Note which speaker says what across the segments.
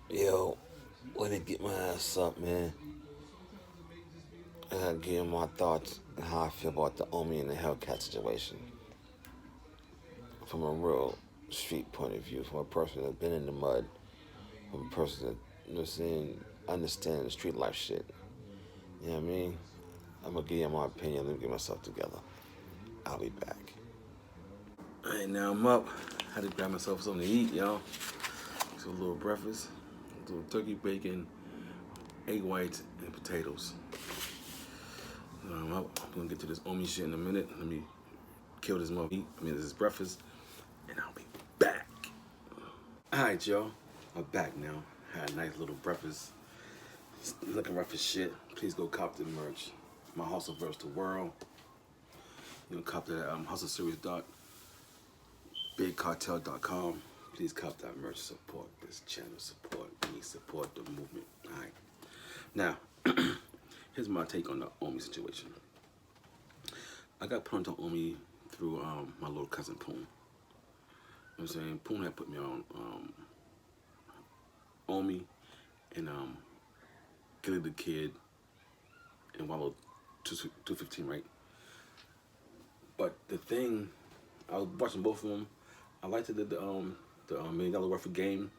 Speaker 1: Yo, let me get my ass up, man. I gotta give you my thoughts and how I feel about the Omi and the Hellcat situation. From a real street point of view, from a person that's been in the mud, from a person that, saying, understand the street life shit. You know what I mean? I'm gonna give you my opinion. Let me get myself together. I'll be back. Alright, now I'm up. Had to grab myself something to eat, y'all. So a little breakfast, a little turkey bacon, egg whites, and potatoes. I'm gonna get to this Omi shit in a minute. Let me kill this mother. This is breakfast, and I'll be back. Alright, y'all. I'm back now. Had a nice little breakfast. Looking rough as shit. Please go cop the merch. My hustle versus the world. You can cop that at hustleseries.bigcartel.com. Please cop that merch. Support this channel. Support me. Support the movement. Alright. Now, here's my take on the Omi situation. I got put onto Omi through my little cousin Poon. You know what I'm saying? Poon had put me on Omi and Gilly the Kid and Wallow 215, right? But the thing, I was watching both of them. I liked the $1 million worth of game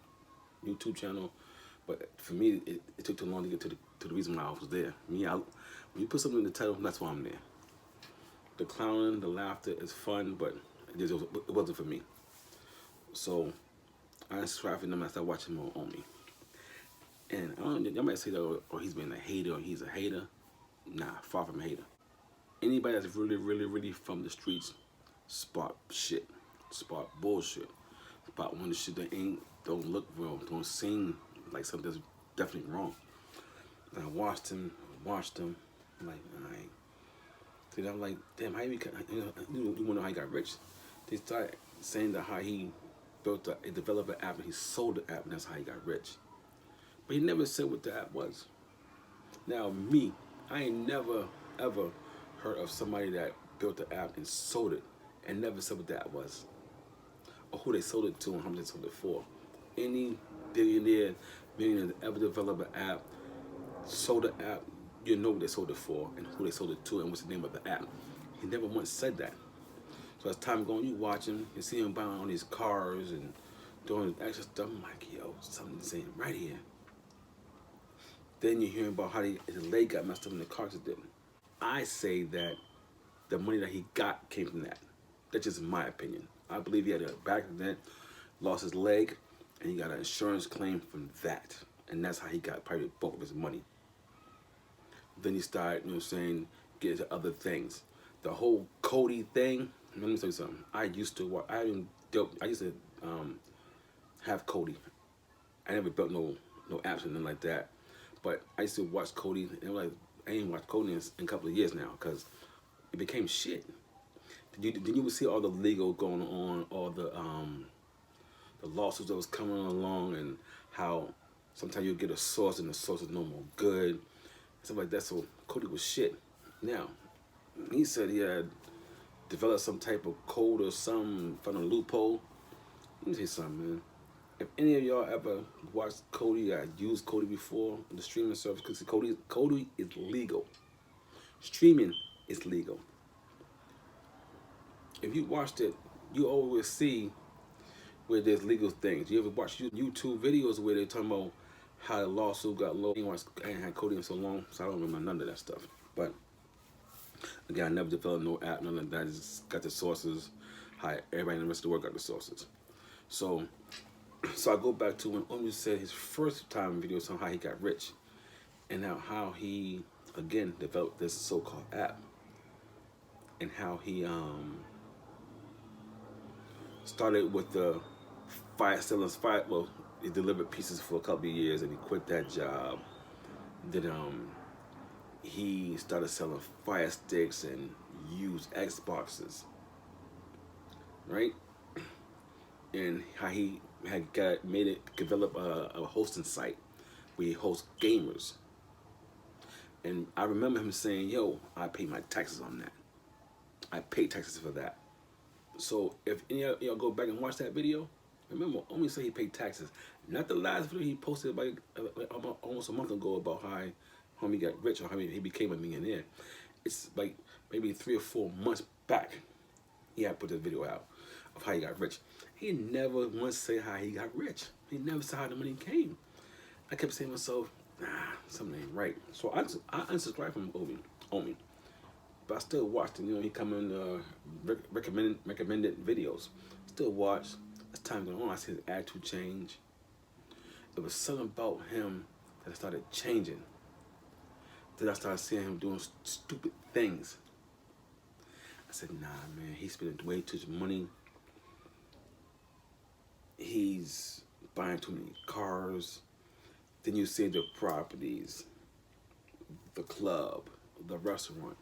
Speaker 1: YouTube channel, but for me, it took too long to get to the reason why I was there. When you put something in the title, that's why I'm there. The clowning, the laughter is fun, but it wasn't for me. So I subscribed to them and I started watching more on me. And I don't know, y'all might say that, or he's been a hater, or he's a hater. Nah, far from a hater. Anybody that's really from the streets spot shit, spot bullshit, spot when the shit that don't look real, don't seem like something's definitely wrong. And I watched him, I'm like, alright. Then I'm like, damn, how you wanna know how he got rich? They started saying that how he developed an app and he sold the app and that's how he got rich. But he never said what the app was. Now me, I ain't never ever heard of somebody that built the app and sold it and never said what the app was. Or who they sold it to and how much they sold it for. Any millionaire that ever developed an app, sold the app, you know what they sold it for and who they sold it to and what's the name of the app. He never once said that. So as time going, you watch him, you see him buying all these cars and doing extra stuff. I'm like, yo, something's saying right here. Then you hear about how his leg got messed up in the car accident. I say that the money that he got came from that. That's just my opinion. I believe he had a back accident, lost his leg, and he got an insurance claim from that. And that's how he got probably the bulk of his money. Then he started, get into other things. The whole Cody thing, let me tell you something. I used to have Cody. I never built no apps or nothing like that. But I used to watch Cody, and like I ain't watched Cody in a couple of years now because it became shit. Did you see all the legal going on, all the lawsuits that was coming along, and how sometimes you get a source and the source is no more good, stuff like that. So Cody was shit. Now he said he had developed some type of code or something, found a loophole. Let me tell you something, man. If any of y'all ever watched Cody, I used Cody before, the streaming service, because Cody is legal. Streaming is legal. If you watched it, you always see where there's legal things. You ever watch YouTube videos where they're talking about how the lawsuit got low? I ain't had Cody in so long, so I don't remember none of that stuff. But again, I never developed no app, none of that. I just got the sources, how everybody in the rest of the world got the sources. So I go back to when Omi said his first time videos on how he got rich, and now how he again developed this so-called app, and how he started with the selling fire. Well, he delivered pieces for a couple of years, and he quit that job. Then he started selling fire sticks and used Xboxes, right? And how he had develop a hosting site where he hosts gamers. And I remember him saying, yo, I pay my taxes on that. I pay taxes for that. So if any of y'all go back and watch that video, Remember, Omi said he paid taxes. Not the last video he posted about almost a month ago about how homie got rich or how he became a millionaire. It's like maybe 3 or 4 months back. He had put this video out of how he got rich. He never once said how he got rich. He never said how the money came. I kept saying to myself, nah, something ain't right. So I unsubscribed from Omi. But I still watched him. You know, he come in recommended videos. Still watch. As time went on, I see his attitude change. It was something about him that started changing. Then I started seeing him doing stupid things. I said, nah, man, he's spending way too much money. He's buying too many cars. Then you see the properties, the club, the restaurant,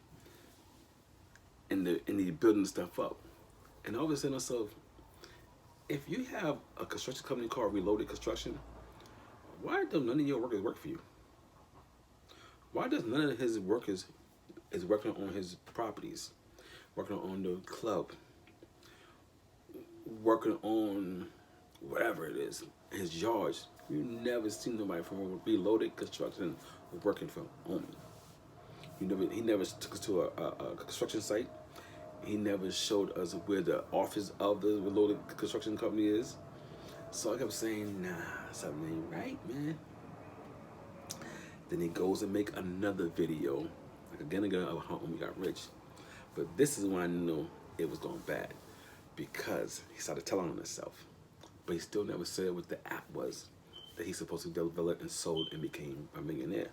Speaker 1: and the building stuff up. And all of a sudden, myself, if you have a construction company called Reloaded Construction, why do none of your workers work for you? Why does none of his workers is working on his properties, working on the club, working on whatever it is, his yards? You never seen nobody from Reloaded Construction working for Omi. He never took us to a construction site. He never showed us where the office of the Reloaded Construction Company is. So I kept saying, nah, something ain't right, man. Then he goes and make another video, like again of how Omi got rich. But this is when I knew it was going bad, because he started telling on himself. But he still never said what the app was that he's supposed to develop and sold and became a millionaire.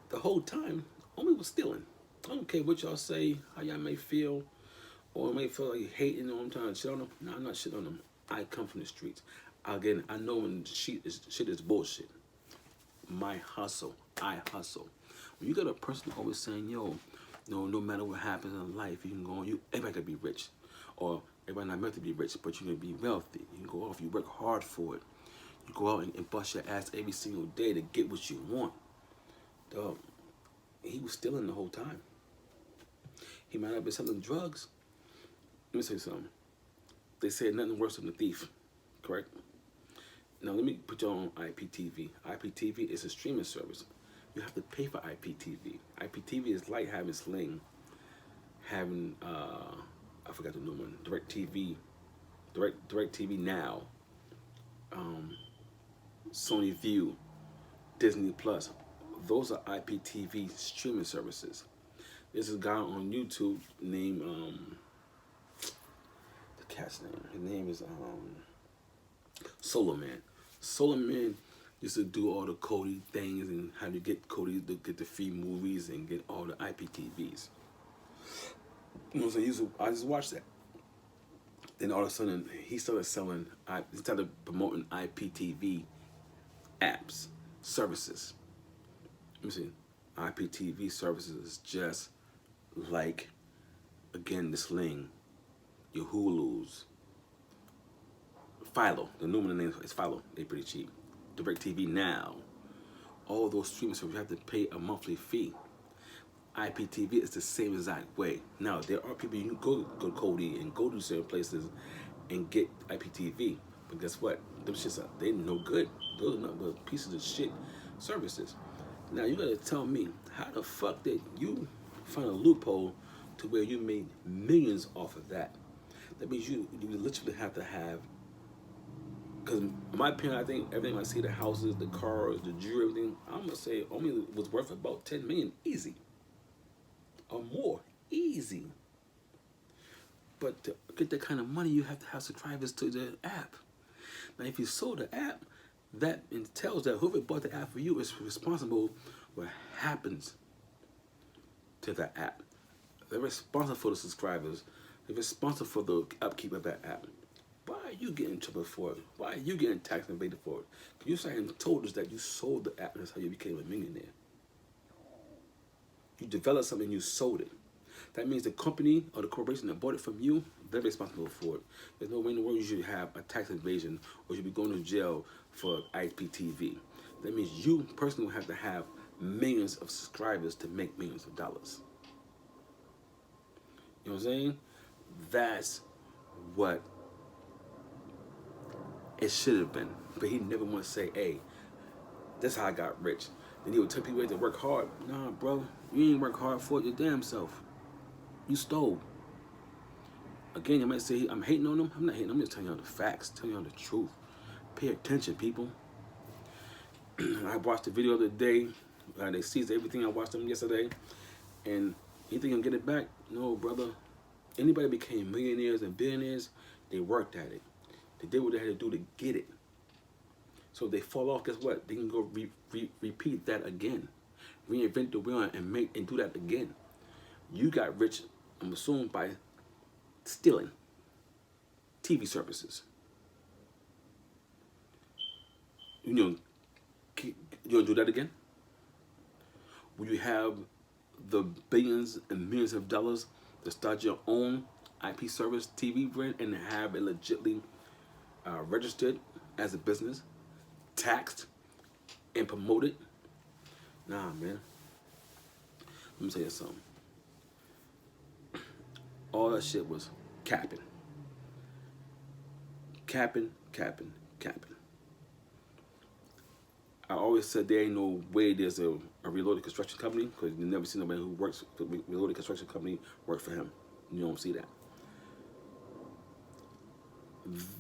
Speaker 1: The whole time, Omi was stealing. I don't care what y'all say, how y'all may feel, or may feel like you're hating on him, trying to shit on him. No, I'm not shit on him. I come from the streets. Again, I know when shit is bullshit. My hustle, I hustle. When you got a person always saying, yo, no matter what happens in life, you can go on, everybody can be rich. Or everybody not meant to be rich, but you can be wealthy. You can go off, you work hard for it. You go out and bust your ass every single day to get what you want. Dog, he was stealing the whole time. He might have been selling drugs. Let me say something. They say nothing worse than a thief, correct? Now let me put you on IPTV. IPTV is a streaming service. You have to pay for IPTV. IPTV is like having Sling, having I forgot the new one, DirecTV Now, Sony View, Disney Plus. Those are IPTV streaming services. There's a guy on YouTube named the cat's name. His name is Solar Man. Solar Man used to do all the Cody things and how to get Cody to get the free movies and get all the IPTVs. You know what I'm saying? I just watched that. Then all of a sudden he started promoting IPTV apps, services. Let me see. IPTV services is just like, again, the Sling, your Hulus, Philo. The new one name is Philo. They're pretty cheap. DirecTV Now. All those streaming services, you have to pay a monthly fee. IPTV is the same exact way. Now, there are people you can go to Cody and go to certain places and get IPTV. But guess what? Them shits they no good. Those are not but pieces of shit services. Now, you gotta tell me, how the fuck did you find a loophole to where you made millions off of that? That means you literally have to have, because in my opinion, I think everything I see, the houses, the cars, the jewelry, everything, I'm gonna say only was worth about 10 million easy. Or more, easy. But to get that kind of money, you have to have subscribers to the app. Now, if you sold the app, that entails that whoever bought the app for you is responsible for what happens to that app. They're responsible for the subscribers. They're responsible for the upkeep of that app. Why are you getting in trouble for it? Why are you getting tax invaded for it? Because you saying told us that you sold the app and that's how you became a millionaire. You developed something, you sold it. That means the company or the corporation that bought it from you, they're responsible for it. There's no way in the world you should have a tax evasion or you should be going to jail for IPTV. That means you personally will have to have millions of subscribers to make millions of dollars. You know what I'm saying? That's what It should have been, but he never want to say, "Hey, that's how I got rich." Then he would tell people to work hard. Nah, bro, you ain't work hard for it your damn self. You stole. Again, you might say I'm hating on him. I'm not hating. I'm just telling you all the facts, telling you all the truth. Pay attention, people. I watched the video the other day. They seized everything. I watched them yesterday, and you think I'm get it back? No, brother. Anybody became millionaires and billionaires, they worked at it. They did what they had to do to get it. So if they fall off, guess what? They can go repeat that again, reinvent the wheel and do that again. You got rich, I'm assuming, by stealing TV services. You gonna do that again? Will you have the billions and millions of dollars to start your own IP service TV brand and have it legitimately registered as a business, taxed, and promoted? Nah, man. Let me tell you something. All that shit was capping. Capping. I always said there ain't no way there's a Reloaded construction company, because you never see nobody who works for Reloaded construction company work for him. You don't see that.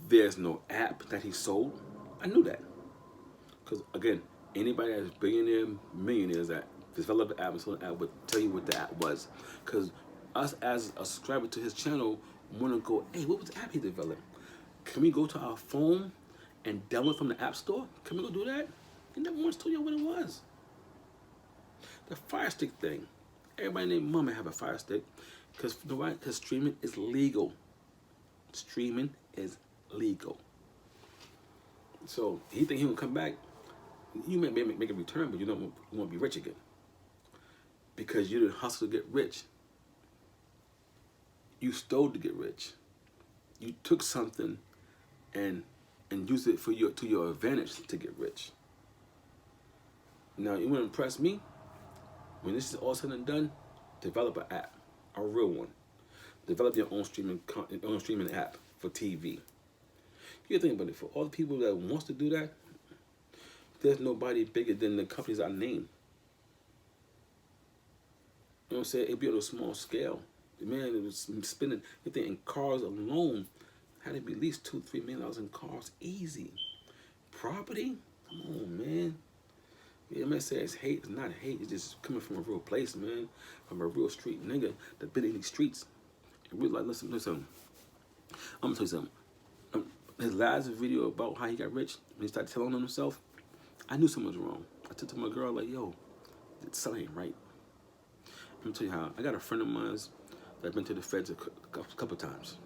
Speaker 1: There's no app that he sold. I knew that. Because again, anybody that's billionaire, millionaires that developed the app and sold the app would tell you what the app was. Because us as a subscriber to his channel want to go, hey, what was the app he developed? Can we go to our phone and download from the app store? Can we go do that? He never once told you what it was. The Fire Stick thing. Everybody named Mama have a Fire Stick. Because you know why? Because streaming is legal. Streaming is legal. So he think he will come back. You may make a return, but you won't be rich again. Because you didn't hustle to get rich. You stole to get rich. You took something and used it to your advantage to get rich. Now, you want to impress me? When this is all said and done, develop an app, a real one. Develop your own streaming app for TV. You think about it. For all the people that wants to do that, there's nobody bigger than the companies I named. You know what I'm saying? It'd be on a small scale. The man was spending, you think, in cars alone, had to be at least $2-3 million in cars, easy. Property? Come on, man. You might say it's hate. It's not hate. It's just coming from a real place, man. From a real street nigga that been in these streets. And we're like, listen. I'm gonna tell you something. His last video about how he got rich, when he started telling on himself, I knew something was wrong. I took to my girl like, yo, something ain't right. Let me tell you how. I got a friend of mine that's been to the feds a couple times.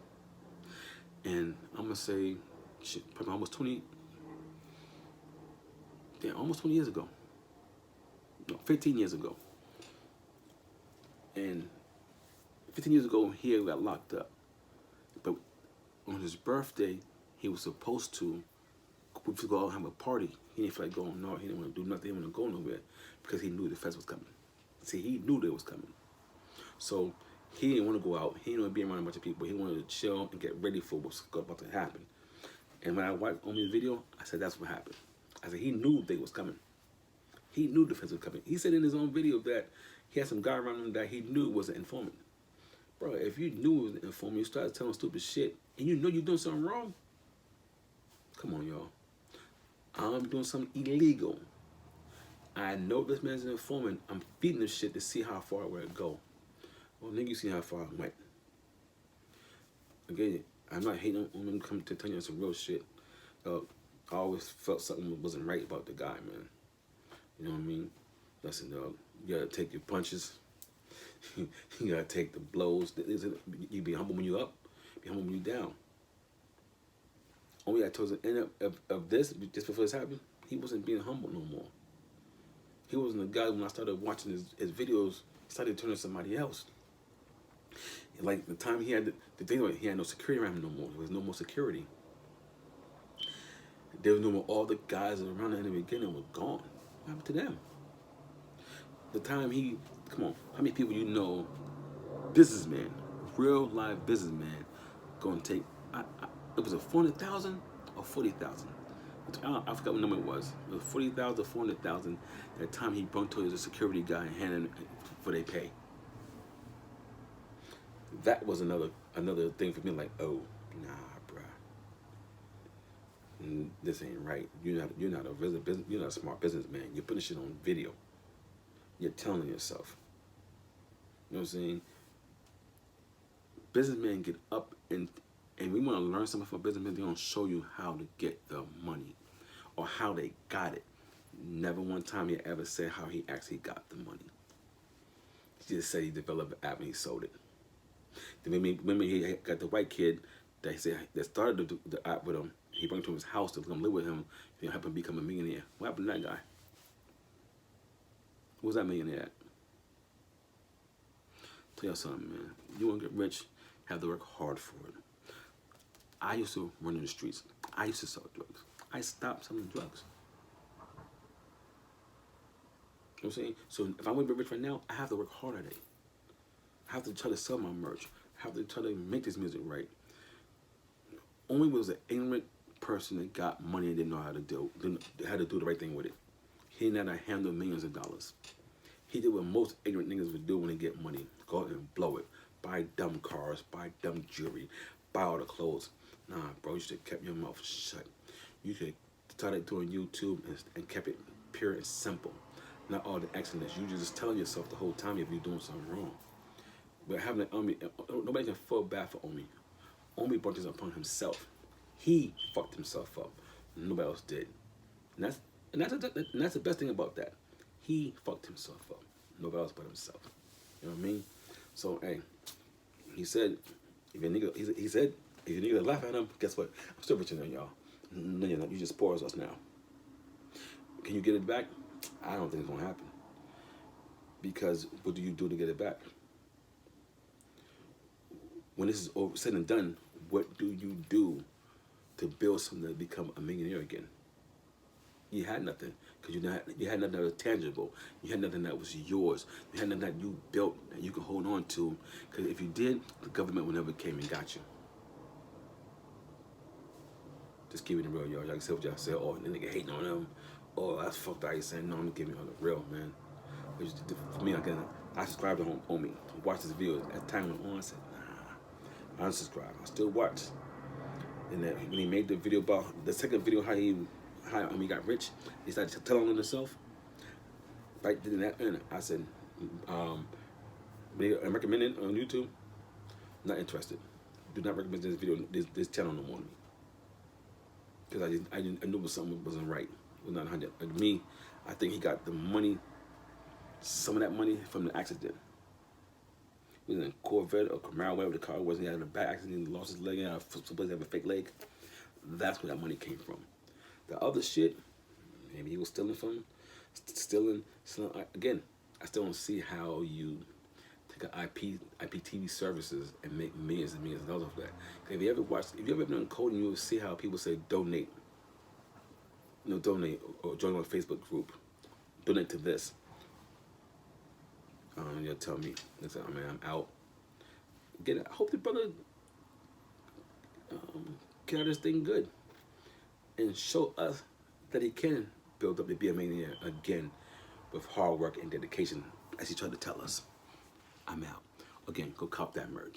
Speaker 1: And I'm gonna say, shit, probably almost 20 years ago. No, 15 years ago. And 15 years ago, he got locked up. But on his birthday, he was supposed to go out and have a party. He didn't feel like going, no, he didn't want to do nothing, he didn't want to go nowhere, because he knew the feds was coming. See, he knew they was coming. So he didn't want to go out, he didn't want to be around a bunch of people, he wanted to chill and get ready for what's about to happen. And when I watched on his video, I said, that's what happened. I said, he knew they was coming. He knew the feds was coming. He said in his own video that he had some guy around him that he knew was an informant. Bro, if you knew it was an informant, you started telling stupid shit, and you know you're doing something wrong, come on, y'all. I'm doing something illegal. I know this man's an informant. I'm feeding this shit to see how far it will go. Well, nigga, you see how far I went. Again, I'm not hating on him coming to tell you some real shit. I always felt something wasn't right about the guy, man. You know what I mean? Listen, dog, you gotta take your punches. You gotta take the blows. You be humble when you up, be humble when you down. Only I told the end of this, just before this happened, he wasn't being humble no more. He wasn't the guy when I started watching his videos, he started turning to somebody else. Like the time he had the thing, he had no security around him no more. There was no more security. There was no more, all the guys around him in the beginning were gone. What happened to them? The time come on, how many people you know, businessman, real live businessman, gonna take, it was a 400,000 or 40,000. I forgot what number it was. It was 40,000 or 400,000. At the time he brought to the security guy and handed him for their pay. That was another thing for me. Like, oh, nah, bruh, this ain't right. You're not a smart businessman. You're putting shit on video. You're telling yourself. You know what I'm saying? Businessmen get up and we want to learn something from businessmen. They don't show you how to get the money or how they got it. Never one time he ever said how he actually got the money. He just said he developed an app and he sold it. Then when he got the white kid that started the app with him, he brought him to his house to come live with him. You know, help him become a millionaire. What happened to that guy? Who was that millionaire at? Tell you something, man. You want to get rich, have to work hard for it. I used to run in the streets. I used to sell drugs. I stopped selling drugs. You know what I'm saying? So if I want to be rich right now, I have to work hard at it. I have to try to sell my merch. I have to try to make this music right. Only was an ignorant person that got money and didn't know how to do the right thing with it. He didn't know how to handle millions of dollars. He did what most ignorant niggas would do when they get money. Go out and blow it. Buy dumb cars, buy dumb jewelry, buy all the clothes. Nah, bro, you should have kept your mouth shut. You could started doing YouTube and kept it pure and simple. Not all the accidents. You just telling yourself the whole time if you're doing something wrong. But having an Omi, nobody can feel bad for Omi. Omi brought this upon himself. He fucked himself up. Nobody else did. And that's the best thing about that. He fucked himself up. Nobody else but himself. You know what I mean? So hey, he said, if a nigga laugh at him, guess what? I'm still richer than y'all. No, you're not. You just spoils us now. Can you get it back? I don't think it's gonna happen. Because what do you do to get it back? When this is over, said and done, what do you do to build something to become a millionaire again? You had nothing, because you had nothing that was tangible. You had nothing that was yours. You had nothing that you built that you could hold on to. Because if you did, the government would never came and got you. Just keep it in real, y'all. Y'all can say what y'all say. Oh, the nigga hating on them. Oh, that's fucked up. He's saying, no, I'm giving you all the real, man. For me, again, I subscribed to Omi. Watch this video. As time went on, I said, nah, I unsubscribed. I still watch. And then when he made the video about the second video, how he got rich, he started telling on himself. Right then that end, I said, I'm recommending on YouTube. Not interested. Do not recommend this video, this channel no more to me. Because I knew something wasn't right. It was not 100. Like me, I think he got the money, some of that money from the accident. He was in a Corvette or Camaro, whatever the car was. He had a bad accident, he lost his leg, and supposed to have a fake leg. That's where that money came from. The other shit, maybe he was stealing from, stealing. Again, I still don't see how you take an IPTV services and make millions and millions of dollars off that. If you ever been on coding, you will see how people say donate. Donate or join on a Facebook group. Donate to this. You'll tell me. Listen, man, I'm out. Again, I hope the brother get out of this thing good and show us that he can build up to be a millionaire again with hard work and dedication, as he tried to tell us. I'm out. Again, go cop that merch.